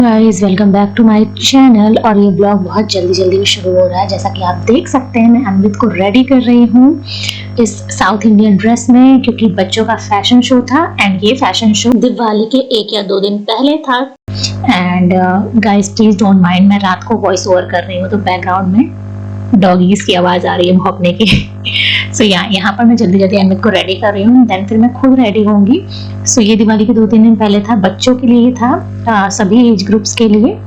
Guys welcome back to my channel. और ये blog बहुत जल्दी में शुरू हो रहा है। जैसा कि आप देख सकते हैं मैं अनवित को रेडी कर रही हूँ इस साउथ इंडियन ड्रेस में, क्योंकि बच्चों का फैशन शो था। एंड ये फैशन शो दिवाली के 1 या 2 दिन पहले था। And guys please don't mind, मैं रात को वॉइस ओवर कर रही हूँ तो बैकग्राउंड में डॉगीज की आवाज आ रही है भौंकने की। सो यहाँ पर मैं जल्दी अनवित को रेडी कर रही हूँ, देन फिर मैं खुद रेडी होंगी। सो ये दिवाली के 2-3 दिन पहले था, बच्चों के लिए था, सभी एज ग्रुप्स के लिए।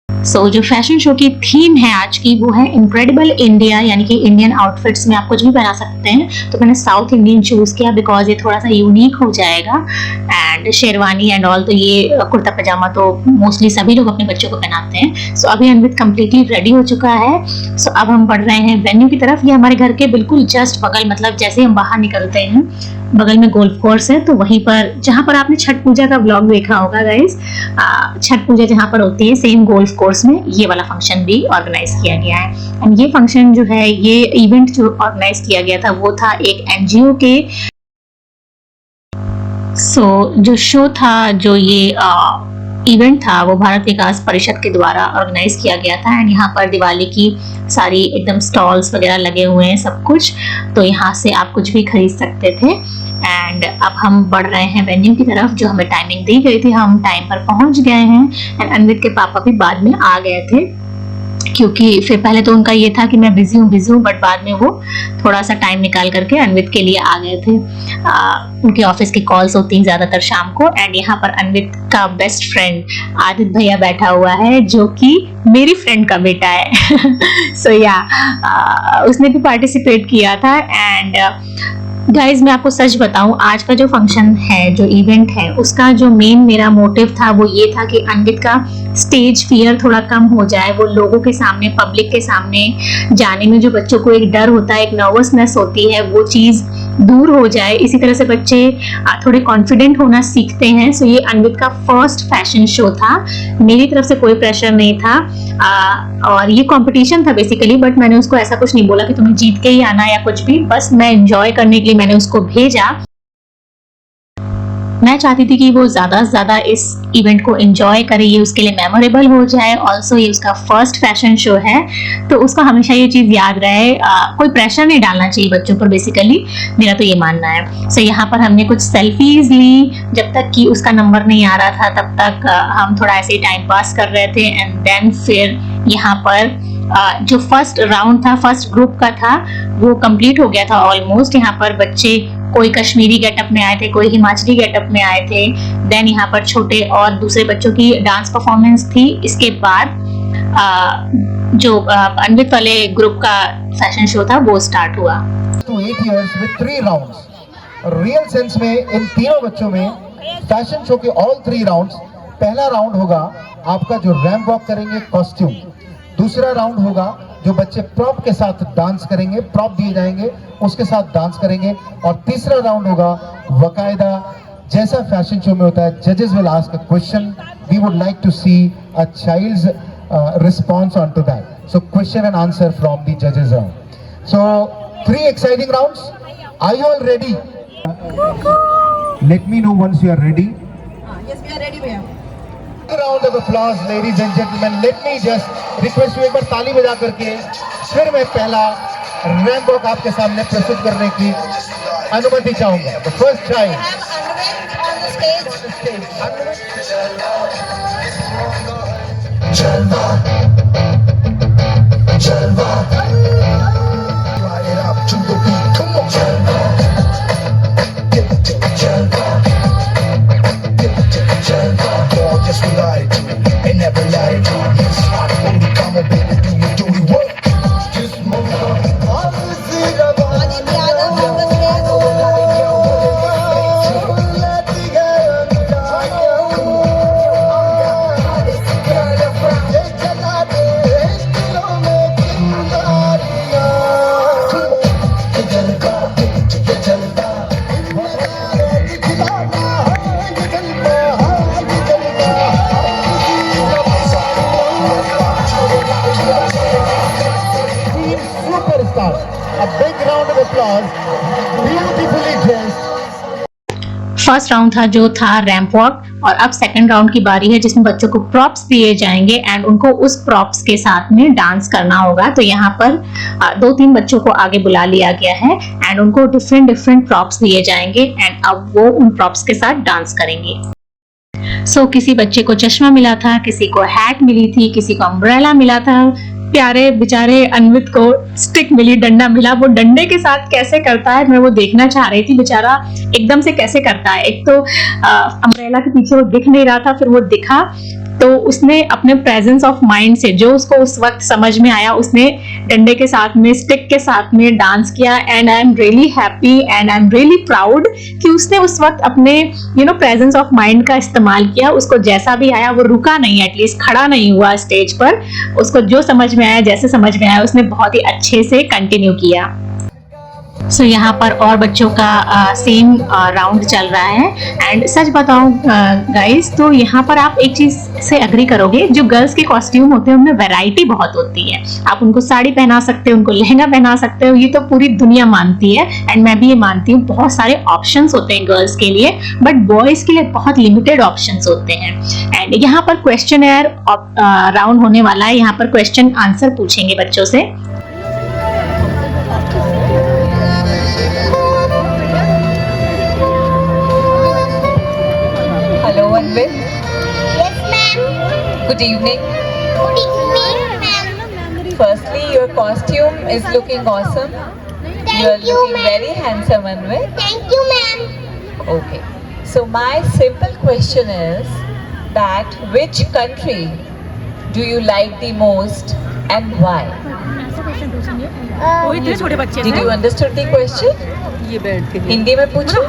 सो जो फैशन शो की थीम है आज की वो है इनक्रेडिबल इंडिया, यानी कि इंडियन आउटफिट्स में आप कुछ भी पहना सकते हैं। तो मैंने साउथ इंडियन चूज किया बिकॉज ये थोड़ा सा यूनिक हो जाएगा। एंड शेरवानी एंड ऑल, तो ये कुर्ता पजामा तो मोस्टली सभी लोग अपने बच्चों को पहनाते हैं। सो अभी अनवित कंप्लीटली रेडी हो चुका है। सो अब हम बढ़ रहे हैं वेन्यू की तरफ। ये हमारे घर के बिल्कुल जस्ट बगल, मतलब जैसे हम बाहर निकलते हैं बगल में गोल्फ कोर्स है, तो वहीं पर जहां पर आपने छठ पूजा का ब्लॉग देखा होगा गाइस, छठ पूजा जहां पर होती है सेम गोल्फ कोर्स में ये वाला फंक्शन भी ऑर्गेनाइज किया गया है। एंड ये फंक्शन जो है, ये इवेंट जो ऑर्गेनाइज किया गया था वो था एक एनजीओ के। जो शो था, जो ये इवेंट था, वो भारत विकास परिषद के द्वारा ऑर्गेनाइज किया गया था। एंड यहाँ पर दिवाली की सारी एकदम स्टॉल्स वगैरह लगे हुए हैं, सब कुछ। तो यहाँ से आप कुछ भी खरीद सकते थे। एंड अब हम बढ़ रहे हैं वेन्यू की तरफ, जो हमें टाइमिंग दी गई थी, हम टाइम पर पहुंच गए हैं। एंड अनवित के पापा भी बाद में आ गए थे, क्योंकि फिर पहले तो उनका ये था कि मैं बिजी हूँ, बट बाद में वो थोड़ा सा टाइम निकाल करके अनवित के लिए आ गए थे। उनके ऑफिस की कॉल्स होती हैं ज्यादातर शाम को। एंड यहाँ पर अनवित का बेस्ट फ्रेंड आदित्य भैया बैठा हुआ है, जो कि मेरी फ्रेंड का बेटा है। उसने भी पार्टिसिपेट किया था। एंड गाइज मैं आपको सच बताऊं, आज का जो फंक्शन है, जो इवेंट है, उसका जो मेन मेरा मोटिव था वो ये था कि अनवित का स्टेज फियर थोड़ा कम हो जाए। वो लोगों के सामने, पब्लिक के सामने जाने में जो बच्चों को एक डर होता है, एक नर्वसनेस होती है, वो चीज दूर हो जाए। इसी तरह से बच्चे थोड़े कॉन्फिडेंट होना सीखते हैं। सो ये अनवित का फर्स्ट फैशन शो था। मेरी तरफ से कोई प्रेशर नहीं था, और ये कंपटीशन था बेसिकली, बट मैंने उसको ऐसा कुछ नहीं बोला कि तुम्हें जीत के ही आना या कुछ भी। बस मैं एंजॉय करने के लिए मैंने उसको भेजा। मैं चाहती थी कि वो ज्यादा से ज्यादा इस इवेंट को एंजॉय करे, ये उसके लिए मेमोरेबल हो जाए। ऑल्सो ये उसका फर्स्ट फैशन शो है, तो उसको हमेशा ये चीज याद रहे। कोई प्रेशर नहीं डालना चाहिए बच्चों पर, बेसिकली मेरा तो ये मानना है। सो यहाँ पर हमने कुछ सेल्फीज ली। जब तक कि उसका नंबर नहीं आ रहा था तब तक हम थोड़ा ऐसे ही टाइम पास कर रहे थे। एंड देन फिर यहाँ पर जो फर्स्ट राउंड था, फर्स्ट ग्रुप का था, वो कंप्लीट हो गया था ऑलमोस्ट। यहाँ पर बच्चे कोई कश्मीरी गेटअप में आए थे, कोई हिमाचली गेटअप में आए थे। देन यहाँ पर छोटे और दूसरे बच्चों की डांस परफॉर्मेंस थी। इसके बाद जो अनवित वाले ग्रुप का फैशन शो था वो स्टार्ट हुआ। 8 years with 3 rounds। Real sense में इन तीनों बच्चों में फैशन शो के ऑल 3 राउंड्स। पहला राउंड होगा आपका जो रैंप वॉक करेंगे, कॉस्ट्यूम। दूसरा राउंड होगा जो बच्चे प्रॉप के साथ डांस करेंगे, प्रॉप दिए जाएंगे, उसके साथ डांस करेंगे। और तीसरा राउंड होगा बकायदा जैसा फैशन शो में होता है, जजेस will ask a question, we would like to see a child's response onto that. So question and answer from the judges round. So 3 exciting rounds. Are you all ready? Let me know once you are ready. Yes, we are ready, ma'am. Round of applause, ladies and gentlemen. Let me just request you, एक बार ताली बजा करके फिर मैं पहला ramp walk आपके सामने प्रस्तुत करने की अनुमति चाहूंगा। The first child. We have Anurag on the stage. Jalwa, Jalwa, light it up to the beat. Come on, Jalwa, Jalwa, Jalwa. Boy, just lie to me and never lie to me. Yes, I only come on, baby, do your dirty work. Just move on. Aditya Yadav on the stage. First round था जो था ramp walk, और अब second round की बारी है जिसमें बच्चों को प्रॉप्स दिए जाएंगे एंड उनको उस प्रॉप्स के साथ में डांस करना होगा। तो यहाँ पर 2-3 बच्चों को आगे बुला लिया गया है एंड उनको डिफरेंट प्रॉप्स दिए जाएंगे एंड अब वो उन प्रॉप्स के साथ डांस करेंगे। सो किसी बच्चे को चश्मा मिला था, किसी को हैट मिली थी, किसी को अम्ब्रेला मिला था। प्यारे बेचारे अन्वित को स्टिक मिली, डंडा मिला। वो डंडे के साथ कैसे करता है मैं वो देखना चाह रही थी, बेचारा एकदम से कैसे करता है। एक तो अम्ब्रेला के पीछे वो दिख नहीं रहा था, फिर वो दिखा तो उसने अपने प्रेजेंस ऑफ माइंड से जो उसको उस वक्त समझ में आया उसने डंडे के साथ में, स्टिक के साथ में डांस किया। And I am really happy and I am really proud कि उसने उस वक्त अपने प्रेजेंस ऑफ माइंड का इस्तेमाल किया। उसको जैसा भी आया वो रुका नहीं, एटलीस्ट खड़ा नहीं हुआ स्टेज पर। उसको जो समझ में आया, जैसे समझ में आया, उसने बहुत ही अच्छे से कंटिन्यू किया। सो यहाँ पर और बच्चों का सेम राउंड चल रहा है। एंड सच बताऊं गाइस, तो यहाँ पर आप एक चीज से एग्री करोगे, जो गर्ल्स के कॉस्ट्यूम होते हैं उनमें वैरायटी बहुत होती है। आप उनको साड़ी पहना सकते हो, उनको लहंगा पहना सकते हो, ये तो पूरी दुनिया मानती है एंड मैं भी ये मानती हूँ। बहुत सारे ऑप्शंस होते हैं गर्ल्स के लिए, बट बॉयज के लिए बहुत लिमिटेड ऑप्शंस होते हैं। एंड यहाँ पर क्वेश्चनर राउंड होने वाला है, यहाँ पर क्वेश्चन आंसर पूछेंगे बच्चों से। Hello, Anvit. Yes, ma'am. Good evening. Good evening, ma'am. Firstly, your costume is looking awesome. You are Thank you, looking ma'am. very handsome, Anvit. Thank you, ma'am. Okay. So my simple question is that which country do you like the most and why? Did you understood the question? Hindi में पूछो।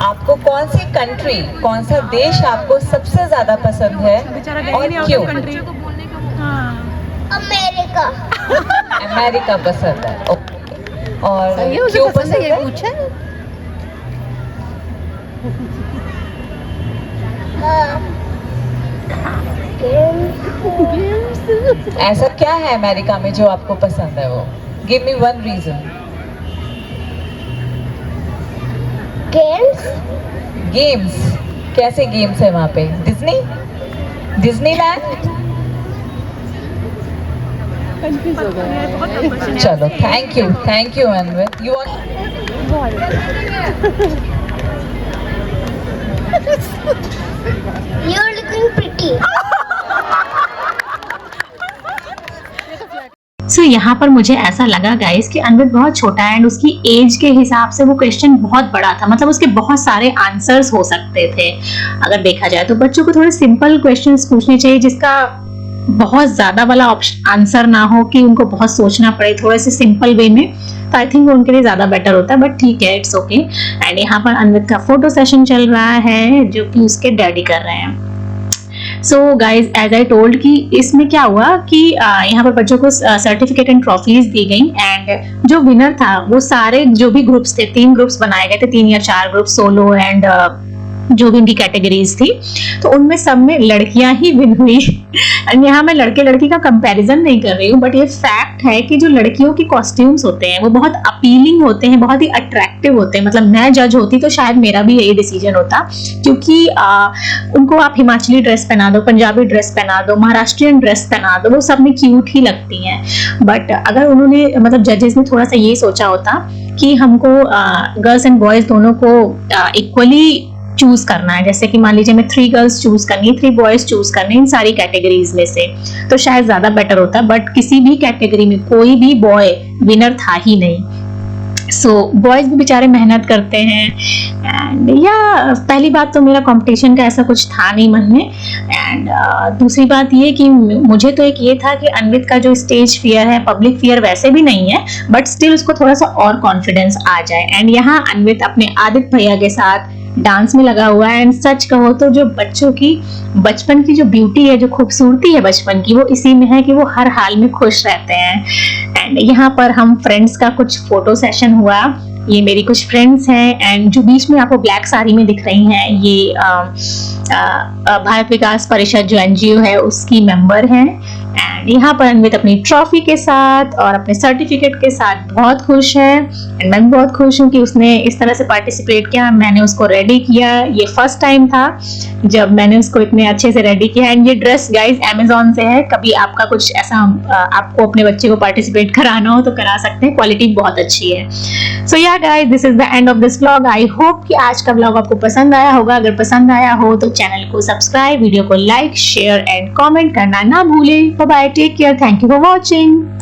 आपको कौन सी country, कौन सा देश आपको सबसे ज्यादा पसंद है और क्यों? अमेरिका। अमेरिका पसंद है। ओके। और क्यों पसंद है? ऐसा क्या है अमेरिका में जो आपको पसंद है? वो give me one reason. Games. Games? कैसे गेम्स है वहाँ पे? डिज्नीलैंड? चलो, थैंक यू अनवित। You You're looking pretty. So यहाँ पर मुझे ऐसा लगा गाइस कि अन्वित बहुत छोटा है एंड उसकी एज के हिसाब से वो क्वेश्चन बहुत बड़ा था, मतलब उसके बहुत सारे आंसर्स हो सकते थे। अगर देखा जाए तो बच्चों को थोड़े सिंपल क्वेश्चंस पूछने चाहिए जिसका बहुत ज्यादा वाला आंसर ना हो कि उनको बहुत सोचना पड़े, थोड़े से सिंपल वे में, तो आई थिंक उनके लिए ज्यादा बेटर होता है। बट ठीक है, इट्स ओके। एंड यहाँ पर अन्वित का फोटो सेशन चल रहा है जो कि उसके डैडी कर रहे हैं। So guys, as I told कि इसमें क्या हुआ कि यहाँ पर बच्चों को सर्टिफिकेट एंड ट्रॉफीज दी गई एंड जो विनर था वो सारे जो भी ग्रुप्स थे, 3 ग्रुप्स बनाए गए थे, 3 या 4 ग्रुप, सोलो एंड जो भी उनकी कैटेगरीज थी, तो उनमें सब में लड़कियां ही विन हुई। एंड यहाँ मैं लड़के लड़की का कंपैरिजन नहीं कर रही हूँ, बट ये फैक्ट है कि जो लड़कियों के कॉस्ट्यूम्स होते हैं वो बहुत अपीलिंग होते हैं, बहुत ही अट्रैक्टिव होते हैं। मतलब मैं जज होती तो शायद मेरा भी यही डिसीजन होता, क्योंकि उनको आप हिमाचली ड्रेस पहना दो, पंजाबी ड्रेस पहना दो, महाराष्ट्रियन ड्रेस पहना दो, वो सब में क्यूट ही लगती हैं। बट अगर उन्होंने, मतलब जजेस ने थोड़ा सा ये सोचा होता कि हमको गर्ल्स एंड बॉयज दोनों को इक्वली चूज करना है, जैसे कि मान लीजिए मैं 3 गर्ल्स चूज करनी है, 3 बॉयज चूज करने इन सारी कैटेगरीज में से, तो शायद ज्यादा बेटर होता। बट किसी भी कैटेगरी में कोई भी बॉय विनर था ही नहीं। सो बॉयज भी बेचारे मेहनत करते हैं। एंड या पहली बात तो मेरा कंपटीशन का ऐसा कुछ था नहीं मन में। एंड दूसरी बात ये कि मुझे तो एक ये था कि अन्वित का जो स्टेज फियर है, पब्लिक फियर वैसे भी नहीं है, बट स्टिल उसको थोड़ा सा और कॉन्फिडेंस आ जाए। एंड यहाँ अन्वित अपने आदित्य भैया के साथ डांस में लगा हुआ है। एंड सच कहो तो जो बच्चों की बचपन की जो ब्यूटी है, जो खूबसूरती है बचपन की, वो इसी में है कि वो हर हाल में खुश रहते हैं। एंड यहाँ पर हम फ्रेंड्स का कुछ फोटो सेशन हुआ। ये मेरी कुछ फ्रेंड्स हैं एंड जो बीच में आपको ब्लैक साड़ी में दिख रही हैं, ये भारत विकास परिषद जो NGO है उसकी मेंबर हैं। एंड यहाँ पर अन्वित अपनी ट्रॉफी के साथ और अपने सर्टिफिकेट के साथ बहुत खुश है। एंड मैं भी बहुत खुश हूँ कि उसने इस तरह से पार्टिसिपेट किया, मैंने उसको रेडी किया। ये फर्स्ट टाइम था जब मैंने उसको इतने अच्छे से रेडी किया। एंड ये ड्रेस गाइज अमेजोन से है, कभी आपका कुछ ऐसा आपको अपने बच्चे को पार्टिसिपेट कराना हो तो करा सकते हैं, क्वालिटी बहुत अच्छी है। सो yeah guys, this is the end of this vlog. I hope कि आज का व्लॉग आपको पसंद आया होगा। अगर पसंद आया हो तो चैनल को सब्सक्राइब, वीडियो को लाइक, शेयर एंड कमेंट करना ना भूलें। Bye bye, take care, thank you for watching.